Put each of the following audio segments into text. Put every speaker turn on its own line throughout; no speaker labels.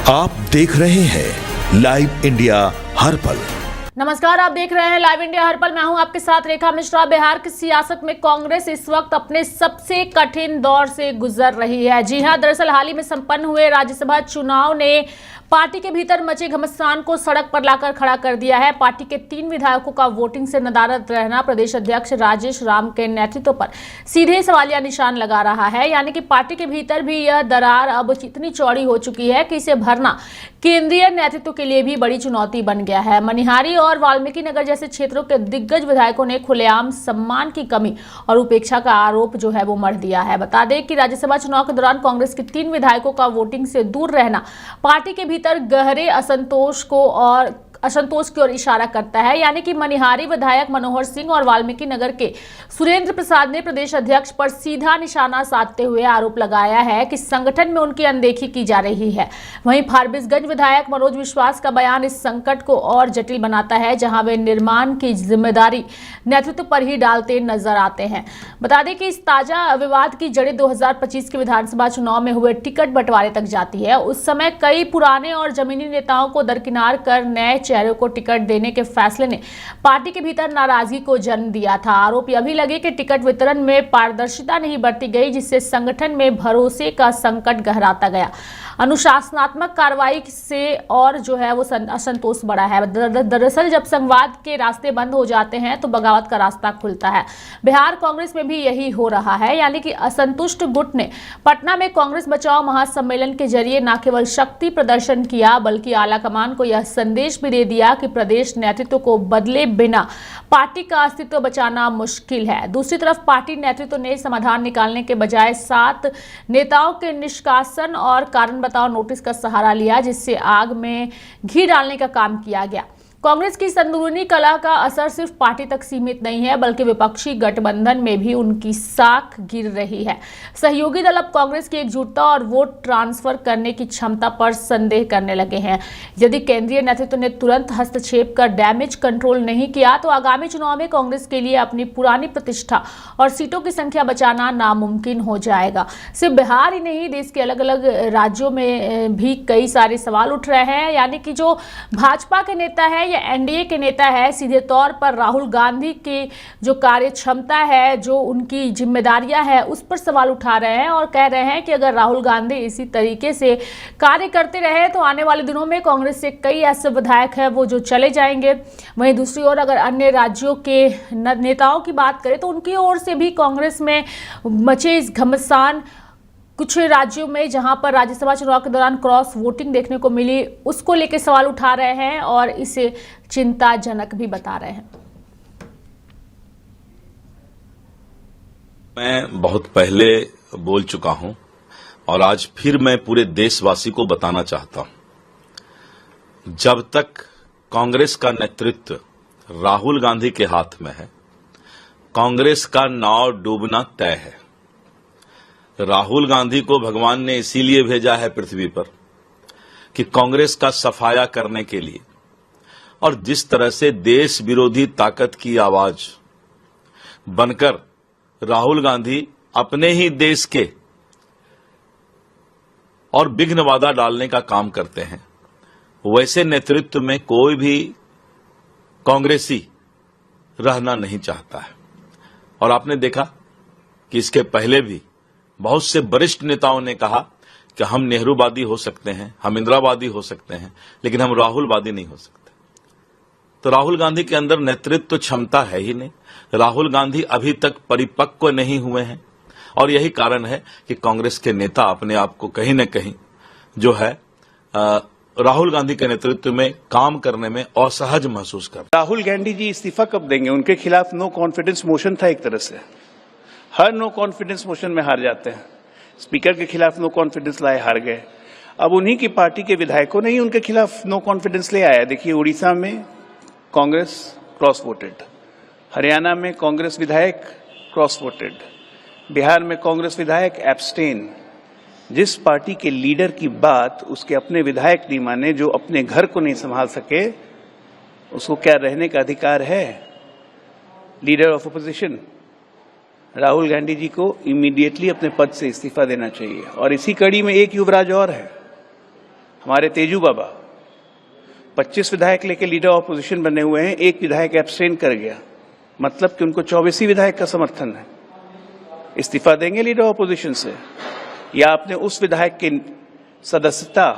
आप देख रहे हैं लाइव इंडिया हर पल।
नमस्कार, आप देख रहे हैं लाइव इंडिया हर पल। मैं हूं आपके साथ रेखा मिश्रा। बिहार की सियासत में कांग्रेस इस वक्त अपने सबसे कठिन दौर से गुजर रही है। जी हां, दरअसल हाल ही में संपन्न हुए राज्यसभा चुनाव ने पार्टी के भीतर मचे घमासान को सड़क पर लाकर खड़ा कर दिया है। पार्टी के 3 विधायकों का वोटिंग से नदारद रहना प्रदेश अध्यक्ष राजेश राम के नेतृत्व पर सीधे सवालिया निशान लगा रहा है। यानी कि पार्टी के भीतर भी यह दरार अब इतनी चौड़ी हो चुकी है कि इसे भरना केंद्रीय नेतृत्व के लिए भी बड़ी चुनौती बन गया है। मनिहारी और वाल्मीकि नगर जैसे क्षेत्रों के दिग्गज विधायकों ने खुलेआम सम्मान की कमी और उपेक्षा का आरोप जो है वो मढ़ दिया है। बता दें कि राज्यसभा चुनाव के दौरान कांग्रेस के 3 विधायकों का वोटिंग से दूर रहना पार्टी के भीतर गहरे असंतोष की ओर इशारा करता है। यानी कि मनिहारी विधायक मनोहर सिंह और वाल्मीकि नगर के सुरेंद्र प्रसाद ने प्रदेश अध्यक्ष पर सीधा निशाना साधते हुए आरोप लगाया है कि संगठन में उनकी अनदेखी की जा रही है। वहीं फारबिसगंज विधायक मनोज विश्वास का बयान इस संकट को और जटिल बनाता है, जहां वे निर्माण की जिम्मेदारी नेतृत्व पर ही डालते नजर आते हैं। बता दें कि इस ताजा विवाद की जड़ें 2025 के विधानसभा चुनाव में हुए टिकट बंटवारे तक जाती है। उस समय कई पुराने और जमीनी नेताओं को दरकिनार कर नए चेहरों को टिकट देने के फैसले ने पार्टी के भीतर नाराजगी को जन्म दिया था। आरोप यह भी लगे कि टिकट वितरण में पारदर्शिता नहीं बरती गई, जिससे संगठन में भरोसे का संकट गहराता गया। अनुशासनात्मक कार्रवाई से और जो है वो असंतोष बढ़ा है। दरअसल जब संवाद के रास्ते बंद हो जाते हैं तो बगावत का रास्ता खुलता है। बिहार कांग्रेस में भी यही हो रहा है। यानी कि असंतुष्ट गुट ने पटना में कांग्रेस बचाओ महासम्मेलन के जरिए न केवल शक्ति प्रदर्शन किया, बल्कि आलाकमान को यह संदेश भी दे दिया कि प्रदेश नेतृत्व को बदले बिना पार्टी का अस्तित्व बचाना मुश्किल है। दूसरी तरफ पार्टी नेतृत्व ने समाधान निकालने के बजाय 7 नेताओं के निष्कासन और कारण बताओ नोटिस का सहारा लिया, जिससे आग में घी डालने का काम किया गया। कांग्रेस की संदूरनी कला का असर सिर्फ पार्टी तक सीमित नहीं है, बल्कि विपक्षी गठबंधन में भी उनकी साख गिर रही है। सहयोगी दल अब कांग्रेस की एकजुटता और वोट ट्रांसफर करने की क्षमता पर संदेह करने लगे हैं। यदि केंद्रीय नेतृत्व ने तुरंत हस्तक्षेप कर डैमेज कंट्रोल नहीं किया तो आगामी चुनाव में कांग्रेस के लिए अपनी पुरानी प्रतिष्ठा और सीटों की संख्या बचाना नामुमकिन हो जाएगा। सिर्फ बिहार ही नहीं, देश के अलग अलग राज्यों में भी कई सारे सवाल उठ रहे हैं। यानी कि जो भाजपा के नेता है या एनडीए के नेता है, सीधे तौर पर राहुल गांधी की जो कार्य क्षमता है, जो उनकी जिम्मेदारियां है, उस पर सवाल उठा रहे हैं और कह रहे हैं कि अगर राहुल गांधी इसी तरीके से कार्य करते रहे तो आने वाले दिनों में कांग्रेस से कई ऐसे विधायक हैं वो जो चले जाएंगे। वहीं दूसरी ओर अगर अन्य राज्यों के नेताओं की बात करें तो उनकी ओर से भी कांग्रेस में मचे इस घमासान, कुछ राज्यों में जहां पर राज्यसभा चुनाव के दौरान क्रॉस वोटिंग देखने को मिली, उसको लेकर सवाल उठा रहे हैं और इसे चिंताजनक भी बता रहे हैं।
मैं बहुत पहले बोल चुका हूं और आज फिर मैं पूरे देशवासी को बताना चाहता हूं, जब तक कांग्रेस का नेतृत्व राहुल गांधी के हाथ में है, कांग्रेस का नाव डूबना तय है। राहुल गांधी को भगवान ने इसीलिए भेजा है पृथ्वी पर कि कांग्रेस का सफाया करने के लिए, और जिस तरह से देश विरोधी ताकत की आवाज बनकर राहुल गांधी अपने ही देश के और विघ्न बाधा डालने का काम करते हैं, वैसे नेतृत्व में कोई भी कांग्रेसी रहना नहीं चाहता है। और आपने देखा कि इसके पहले भी बहुत से वरिष्ठ नेताओं ने कहा कि हम नेहरूवादी हो सकते हैं, हम इंदिरावादी हो सकते हैं, लेकिन हम राहुलवादी नहीं हो सकते। तो राहुल गांधी के अंदर नेतृत्व क्षमता है ही नहीं। राहुल गांधी अभी तक परिपक्व नहीं हुए हैं और यही कारण है कि कांग्रेस के नेता अपने आप को कहीं न कहीं जो है राहुल गांधी के नेतृत्व में काम करने में असहज महसूस कर।
राहुल गांधी जी इस्तीफा कब देंगे? उनके खिलाफ नो कॉन्फिडेंस मोशन था। एक तरह से हर नो कॉन्फिडेंस मोशन में हार जाते हैं। स्पीकर के खिलाफ नो कॉन्फिडेंस लाए, हार गए। अब उन्हीं की पार्टी के विधायकों ने ही उनके खिलाफ नो कॉन्फिडेंस ले आया। देखिए, उड़ीसा में कांग्रेस क्रॉस वोटेड, हरियाणा में कांग्रेस विधायक क्रॉस वोटेड, बिहार में कांग्रेस विधायक एब्सटेन। जिस पार्टी के लीडर की बात उसके अपने विधायक नहीं माने, जो अपने घर को नहीं संभाल सके, उसको क्या रहने का अधिकार है? Leader of opposition Rahul Gandhi ji को इमीडिएटली अपने पद से इस्तीफा देना चाहिए। और इसी कड़ी में एक युवराज और है, हमारे तेजू बाबा 25 विधायक लेके लीडर ऑपोजिशन बने हुए हैं, एक विधायक एब्सटेन कर गया, मतलब कि उनको 24 ही विधायक का समर्थन है। इस्तीफा देंगे लीडर ऑपोजिशन से, या आपने उस विधायक की सदस्यता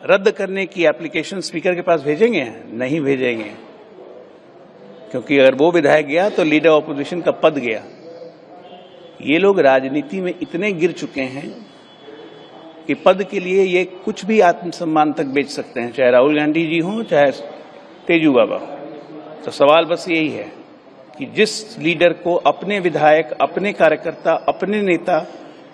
रद्द करने की एप्लीकेशन स्पीकर के पास भेजेंगे? नहीं भेजेंगे, क्योंकि अगर वो विधायक गया तो लीडर ऑपोजिशन का पद गया। ये लोग राजनीति में इतने गिर चुके हैं कि पद के लिए ये कुछ भी आत्मसम्मान तक बेच सकते हैं, चाहे राहुल गांधी जी हों चाहे तेजू बाबा। तो सवाल बस यही है कि जिस लीडर को अपने विधायक, अपने कार्यकर्ता, अपने नेता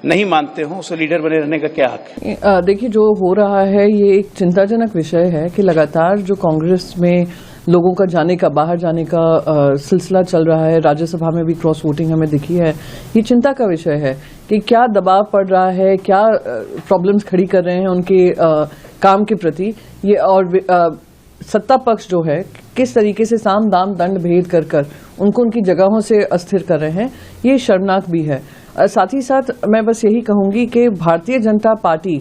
नहीं मानते हो, उसे लीडर बने रहने का क्या हक है?
देखिए, जो हो रहा है ये एक चिंताजनक विषय है कि लगातार जो कांग्रेस में लोगों का जाने का, बाहर जाने का सिलसिला चल रहा है, राज्यसभा में भी क्रॉस वोटिंग हमें दिखी है। ये चिंता का विषय है कि क्या दबाव पड़ रहा है, क्या प्रॉब्लम्स खड़ी कर रहे हैं उनके काम के प्रति ये, और सत्ता पक्ष जो है किस तरीके से साम दाम दंड भेद कर कर उनको उनकी जगहों से अस्थिर कर रहे हैं, ये शर्मनाक भी है। साथ ही साथ मैं बस यही कहूंगी कि भारतीय जनता पार्टी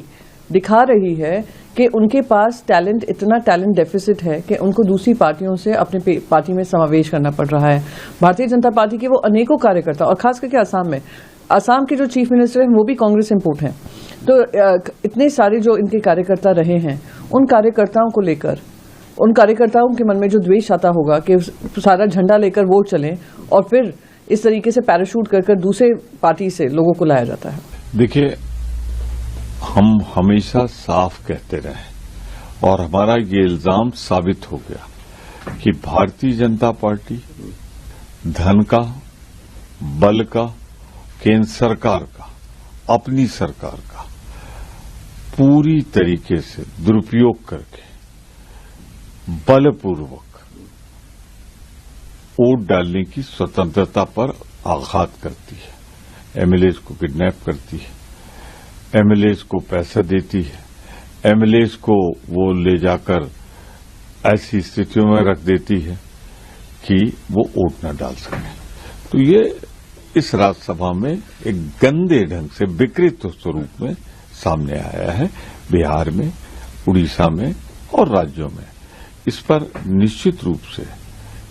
दिखा रही है कि उनके पास टैलेंट, इतना टैलेंट डेफिसिट है कि उनको दूसरी पार्टियों से अपने पार्टी में समावेश करना पड़ रहा है। भारतीय जनता पार्टी के वो अनेकों कार्यकर्ता, और खास करके असम में, असम के जो चीफ मिनिस्टर हैं वो भी कांग्रेस इंपोर्ट हैं। तो इतने सारे जो इनके कार्यकर्ता रहे हैं, उन कार्यकर्ताओं को लेकर, उन कार्यकर्ताओं के मन में जो द्वेष आता होगा कि सारा झंडा लेकर वोट चलें और फिर इस तरीके से पैराशूट कर दूसरे पार्टी से लोगों को लाया जाता है।
देखिए, हम हमेशा साफ कहते रहे और हमारा ये इल्जाम साबित हो गया कि भारतीय जनता पार्टी धन का, बल का, केंद्र सरकार का, अपनी सरकार का पूरी तरीके से दुरुपयोग करके बलपूर्वक वोट डालने की स्वतंत्रता पर आघात करती है। एमएलएज को किडनैप करती है, एमएलएज को पैसा देती है, एमएलएज को वो ले जाकर ऐसी स्थितियों में रख देती है कि वो वोट न डाल सके। तो ये इस राज्यसभा में एक गंदे ढंग से विकृत स्वरूप में सामने आया है, बिहार में, उड़ीसा में और राज्यों में। इस पर निश्चित रूप से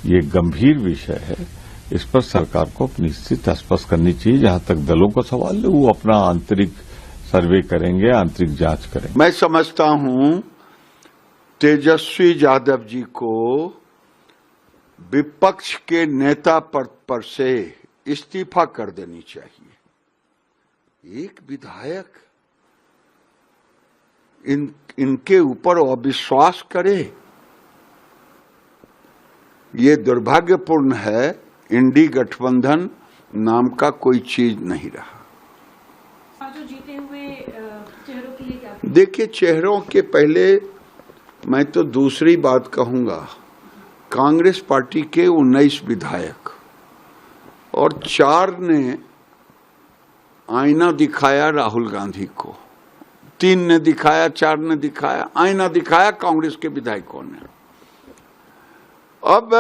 ये गंभीर विषय है, इस पर सरकार को अपनी स्थिति स्पष्ट करनी चाहिए। जहां तक दलों का सवाल है, वो अपना आंतरिक सर्वे करेंगे, आंतरिक जांच करेंगे।
मैं समझता हूं तेजस्वी यादव जी को विपक्ष के नेता पद पर से इस्तीफा कर देनी चाहिए। एक विधायक इनके ऊपर अविश्वास करे, ये दुर्भाग्यपूर्ण है। इंडी गठबंधन नाम का कोई चीज नहीं रहा।
जो जीते हुए चेहरों के लिए क्या?
देखिए, चेहरों के पहले मैं तो दूसरी बात कहूंगा। कांग्रेस पार्टी के 19 विधायक और 4 ने आईना दिखाया राहुल गांधी को, 3 ने दिखाया, 4 ने दिखाया, आईना दिखाया कांग्रेस के विधायकों ने। अब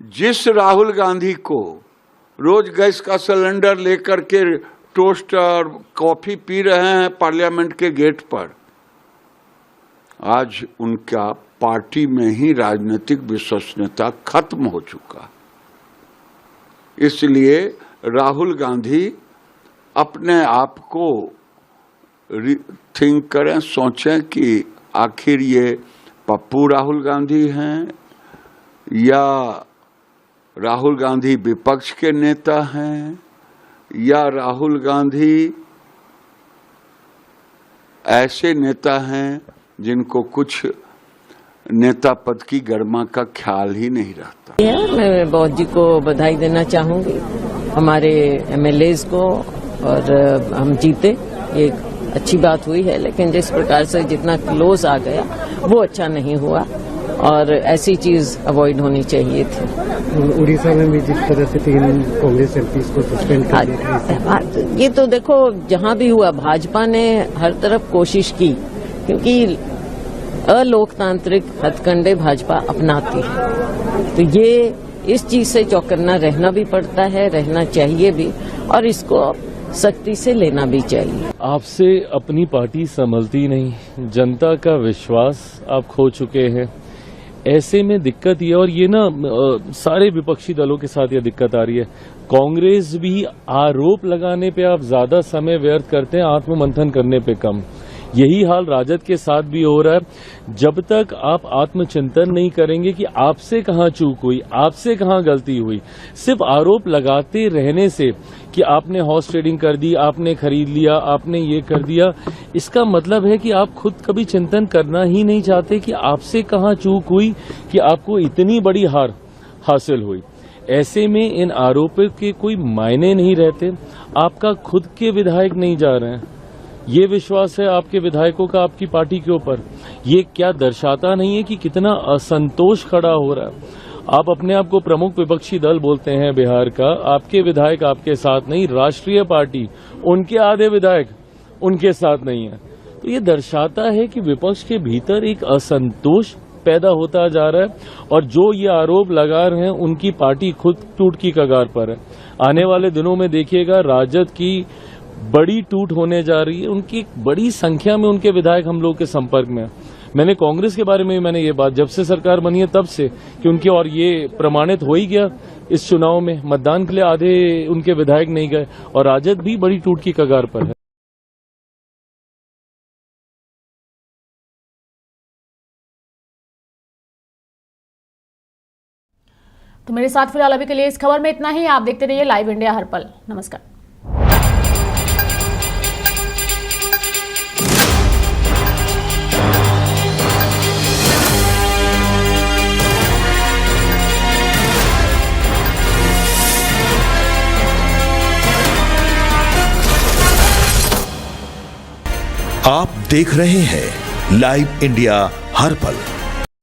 जिस राहुल गांधी को रोज गैस का सिलेंडर लेकर के टोस्ट और कॉफी पी रहे हैं पार्लियामेंट के गेट पर, आज उनका पार्टी में ही राजनीतिक विश्वसनीयता खत्म हो चुका। इसलिए राहुल गांधी अपने आप को थिंक करें, सोचें कि आखिर ये पप्पू राहुल गांधी हैं या राहुल गांधी विपक्ष के नेता हैं या राहुल गांधी ऐसे नेता हैं जिनको कुछ नेता पद की गरिमा का ख्याल ही नहीं रहता।
मैं बहुत जी को बधाई देना चाहूंगी, हमारे एमएलएज को, और हम जीते, ये अच्छी बात हुई है। लेकिन जिस प्रकार से जितना क्लोज आ गया वो अच्छा नहीं हुआ और ऐसी चीज अवॉइड होनी चाहिए थी।
उड़ीसा में भी जिस तरह से 3 कांग्रेस एमपीज को सस्पेंड कर दिया,
ये तो देखो जहां भी हुआ भाजपा ने हर तरफ कोशिश की, क्योंकि अलोकतांत्रिक हथकंडे भाजपा अपनाती है। तो ये इस चीज से चौकन्ना रहना भी पड़ता है, रहना चाहिए भी, और इसको सख्ती से लेना भी चाहिए।
आपसे अपनी पार्टी संभलती नहीं, जनता का विश्वास आप खो चुके हैं। ऐसे में दिक्कत ये, और ये ना सारे विपक्षी दलों के साथ ये दिक्कत आ रही है। कांग्रेस भी आरोप लगाने पे आप ज्यादा समय व्यर्थ करते हैं, आत्ममंथन करने पे कम। यही हाल राजद के साथ भी हो रहा है। जब तक आप आत्मचिंतन नहीं करेंगे कि आपसे कहां चूक हुई, आपसे कहां गलती हुई, सिर्फ आरोप लगाते रहने से कि आपने हॉर्स ट्रेडिंग कर दी, आपने खरीद लिया, आपने ये कर दिया, इसका मतलब है कि आप खुद कभी चिंतन करना ही नहीं चाहते कि आपसे कहां चूक हुई कि आपको इतनी बड़ी हार हासिल हुई। ऐसे में इन आरोपों के कोई मायने नहीं रहते। आपका खुद के विधायक नहीं जा रहे हैं, ये विश्वास है आपके विधायकों का आपकी पार्टी के ऊपर। ये क्या दर्शाता नहीं है कि कितना असंतोष खड़ा हो रहा है। आप अपने आप को प्रमुख विपक्षी दल बोलते हैं बिहार का, आपके विधायक आपके साथ नहीं, राष्ट्रीय पार्टी उनके आधे विधायक उनके साथ नहीं है। तो ये दर्शाता है कि विपक्ष के भीतर एक असंतोष पैदा होता जा रहा है, और जो ये आरोप लगा रहे हैं उनकी पार्टी खुद टूट की कगार पर है। आने वाले दिनों में देखिएगा राजद की बड़ी टूट होने जा रही है। उनकी बड़ी संख्या में उनके विधायक हम लोग के संपर्क में है। मैंने कांग्रेस के बारे में मैंने ये बात जब से सरकार बनी है तब से कि उनके, और ये प्रमाणित हो ही गया इस चुनाव में, मतदान के लिए आधे उनके विधायक नहीं गए, और राजद भी बड़ी टूट की कगार पर है।
तो मेरे साथ फिलहाल अभी के लिए इस खबर में इतना ही। आप देखते रहिए लाइव इंडिया हर पल। नमस्कार।
आप देख रहे हैं लाइव इंडिया हर पल।